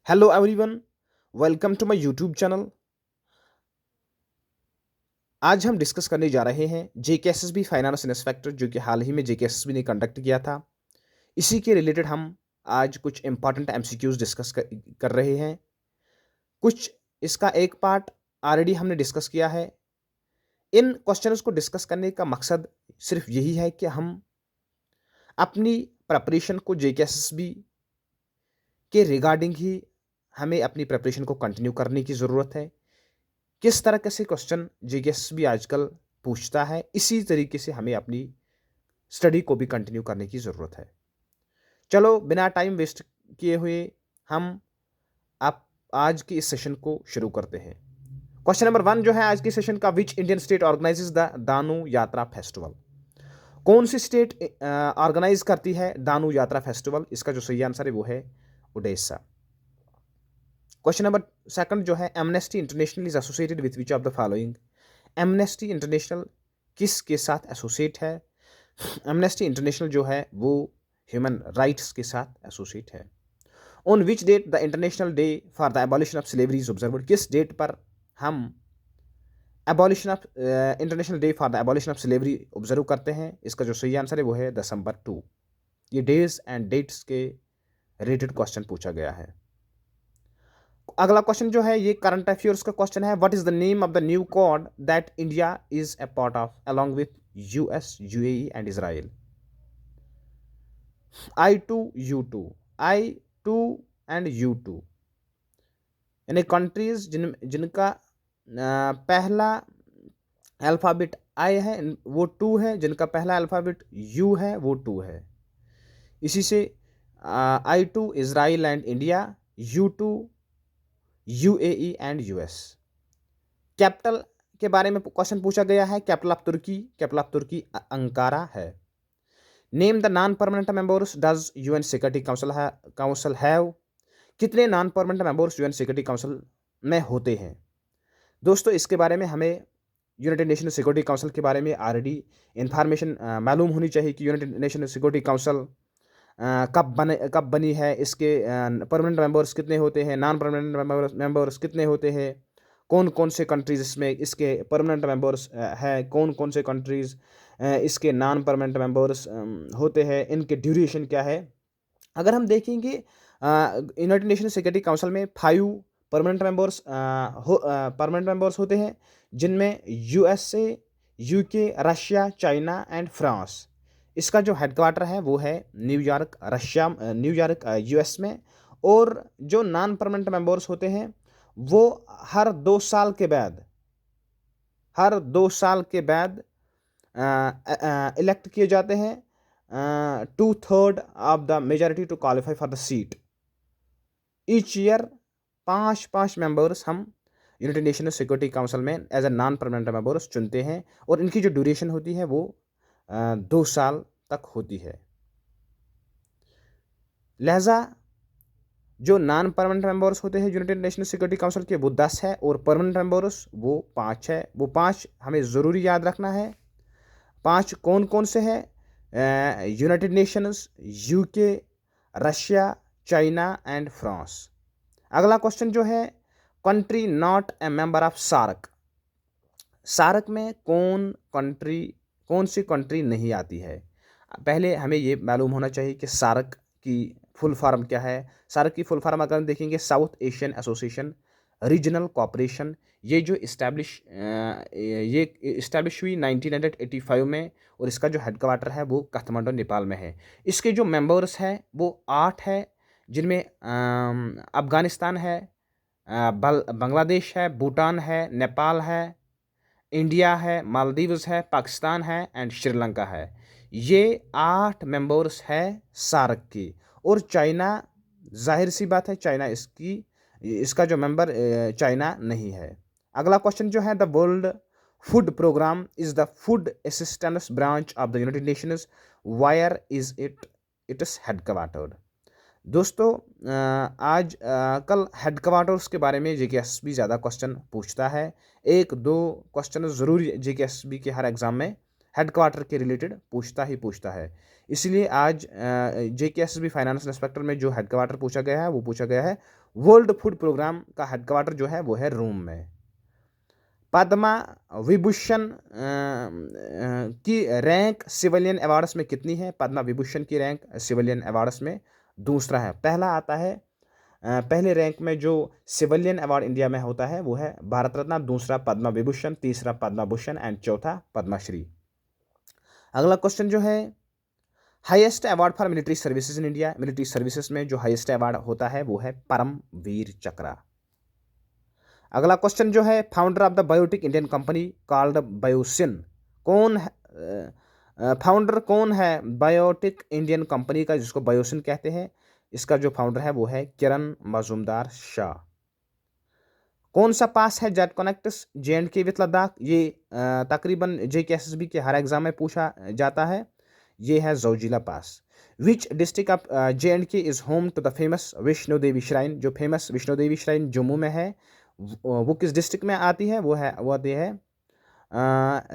Hello everyone, welcome to my YouTube channel. आज हम discuss करने जा रहे हैं जेकेएसएसबी फाइनेंस इंस्पेक्टर जो कि हाल ही में जेकेएसएसबी ने कंडक्ट किया था। इसी के रिलेटेड हम आज कुछ इंपॉर्टेंट एमसीक्यूज डिस्कस कर रहे हैं। कुछ इसका एक पार्ट ऑलरेडी हमने डिस्कस किया है। इन क्वेश्चंस को डिस्कस करने का मकसद सिर्फ यही है कि हम अपनी प्रिपरेशन को जेकेएसएसबी के रिगार्डिंग ही हमें अपनी प्रिपरेशन को कंटिन्यू करने की ज़रूरत है। किस तरह से क्वेश्चन जीकेएस भी आजकल पूछता है, इसी तरीके से हमें अपनी स्टडी को भी कंटिन्यू करने की ज़रूरत है। चलो बिना टाइम वेस्ट किए हुए हम आप आज की इस सेशन को शुरू करते हैं। क्वेश्चन नंबर 1 जो है आज के सेशन का, which Indian state organises the Danu यात्रा फेस्टिवल? कौन सी स्टेट ऑर्गेनाइज करती है दानू यात्रा फेस्टिवल? इसका जो सही आंसर है वो है उड़ीसा। क्वेश्चन नंबर 2 जो है, amnesty international is associated with which of the following? Amnesty international किस के साथ एसोसिएट है? एमनेस्टी इंटरनेशनल जो है वो ह्यूमन राइट्स के साथ एसोसिएट है। On which date the international day for the abolition of slavery is observed? किस डेट पर हम abolition of international day for the abolition of slavery observe करते हैं? इसका जो सही आंसर है वो है दिसंबर 2। ये डेज एंड डेट्स के रिलेटेड क्वेश्चन पूछा गया है। अगला क्वेश्चन जो है ये करंट अफेयर्स का क्वेश्चन है। What is the name of the new quad that India is a part of along with US, UAE and Israel? I2U2, I2 and U2 यानी कंट्रीज जिनका पहला अल्फ़ाबेट I है वो 2 है, जिनका पहला अल्फ़ाबेट U है वो 2 है। इसी से I2 Israel and India, U2 UAE and US. Capital के बारे में क्वेश्चन पूछा गया है। कैपिटल ऑफ तुर्की अंकारा है। Name the non permanent members does UN security council have? कितने non permanent members UN security council में होते हैं? दोस्तों इसके बारे में हमें यूनाइटेड नेशन सिक्योरिटी काउंसिल के बारे में ऑलरेडी इंफॉर्मेशन मालूम होनी चाहिए कि यूनाइटेड नेशन सिक्योरिटी काउंसिल कब बनी है, इसके परमानेंट मेंबर्स कितने होते हैं, नॉन परमानेंट मेंबर्स कितने होते हैं, कौन कौन से कंट्रीज़ इसमें इसके परमानेंट मेंबर्स है, कौन कौन से कंट्रीज़ इसके नॉन परमानेंट मेंबर्स होते हैं, इनके ड्यूरेशन क्या है। अगर हम देखेंगे यूनाइटेड नेशन सिक्योरिटी काउंसिल में 5 परमानेंट मेंबर्स होते हैं, जिनमें USA, UK, Russia, China and France. इसका जो हेडक्वार्टर है वो है न्यूयॉर्क, यूएस में। और जो नॉन परमानेंट मेंबर्स होते हैं वो हर 2 साल के बाद इलेक्ट किए जाते हैं। 2/3 of the majority to qualify for the seat. Each year 5 members हम यूनाइटेड नेशन सिक्योरिटी काउंसिल में as a non permanent members चुनते हैं, और इनकी जो ड्यूरेशन होती है वो 2 साल तक होती है। लिहाजा जो नॉन परमानेंट मेंबर्स होते हैं यूनाइटेड नेशन सिक्योरिटी काउंसिल के वो 10 है, और परमानेंट मेंबर्स वो 5 है। वो 5 हमें ज़रूरी याद रखना है। 5 कौन कौन से हैं? United Nations, UK, Russia, China and France. अगला क्वेश्चन जो है, country not a member of SAARC. SAARC में कौन सी कंट्री नहीं आती है? पहले हमें ये मालूम होना चाहिए कि सार्क की फुल फॉर्म क्या है। सार्क की फुल फॉर्म अगर हम देखेंगे, south Asian association regional cooperation. ये इस्टेब्लिश हुई 1985 में, और इसका जो हेडक्वार्टर है वो काठमांडू नेपाल में है। इसके जो मेंबर्स हैं वो 8 है, जिनमें अफ़गानिस्तान है, बांग्लादेश है, भूटान है, नेपाल है, इंडिया है, मालदीव्स है, पाकिस्तान है एंड श्रीलंका है। ये 8 मेंबर्स है सार्क की। और चाइना, जाहिर सी बात है चाइना इसका जो मेंबर चाइना नहीं है। अगला क्वेश्चन जो है, the world food programme is the food assistance branch of the United Nations, where is its headquartered? दोस्तों कल हेडक्वार्टर्स के बारे में जीकेएसबी ज़्यादा क्वेश्चन पूछता है। 1-2 क्वेश्चन ज़रूर जीकेएसबी के हर एग्ज़ाम में हेडक्वार्टर के रिलेटेड पूछता है। इसलिए आज JKSSB फाइनेंशियल इंस्पेक्टर में जो हेडक्वार्टर पूछा गया है वो पूछा गया है वर्ल्ड फूड प्रोग्राम का हेडक्वार्टर जो है वो है रोम में। पद्मा विभूषण की रैंक सिविलियन अवार्ड्स में कितनी है? पद्मा विभूषण की रैंक सिविलियन अवार्ड्स में दूसरा है। पहला आता है पहले रैंक में जो सिविलियन अवार्ड इंडिया में होता है वो है भारत रत्न, दूसरा पद्मा विभूषण, तीसरा पद्मा भूषण एंड चौथा पद्मश्री। अगला क्वेश्चन जो है highest award for military services in India. Military services में जो हाईएस्ट अवार्ड होता है वो है परमवीर चक्र। अगला क्वेश्चन जो है founder of the biotic Indian company called Biocon, कौन फाउंडर कौन है बायोटिक इंडियन कंपनी का जिसको बायोसिन कहते हैं? इसका जो फाउंडर है वो है किरण मजूमदार शाह। कौन सा पास है jet connects JNK with Ladakh? ये तकरीबन JKSSB के हर एग्जाम में पूछा जाता है। ये है Zojila pass. Which district of JNK is home to the famous Vaishno Devi shrine? जो फेमस वैष्णो देवी श्राइन जम्मू में है वो किस डिस्ट्रिक्ट में आती है? वो आती है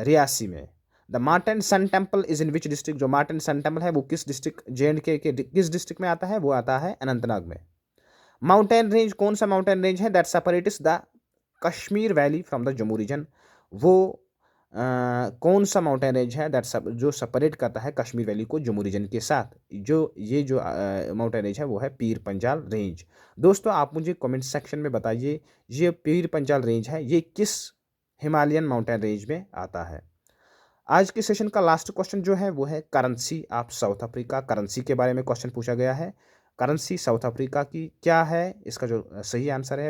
रियासी में। The Martand sun temple is in which district? जो मार्टन सन टेम्पल है वो किस डिस्ट्रिक्ट JNK के किस डिस्ट्रिक्ट में आता है? वो आता है अनंतनाग में। माउंटेन रेंज कौन सा माउंटेन रेंज है that separates the Kashmir valley from the Jammu region? वो कौन सा माउंटेन रेंज है जो सेपरेट करता है कश्मीर वैली को जम्मू रीजन के साथ? जो माउंटेन रेंज है वो है पीर पंजाल रेंज। दोस्तों आप मुझे कमेंट सेक्शन में बताइए ये पीर पंजाल रेंज है ये किस हिमालयन माउंटेन रेंज में आता है। आज के सेशन का लास्ट क्वेश्चन जो है वो है currency of south Africa. Currency के बारे में क्वेश्चन पूछा गया है। करेंसी साउथ अफ्रीका की क्या है? इसका जो सही आंसर है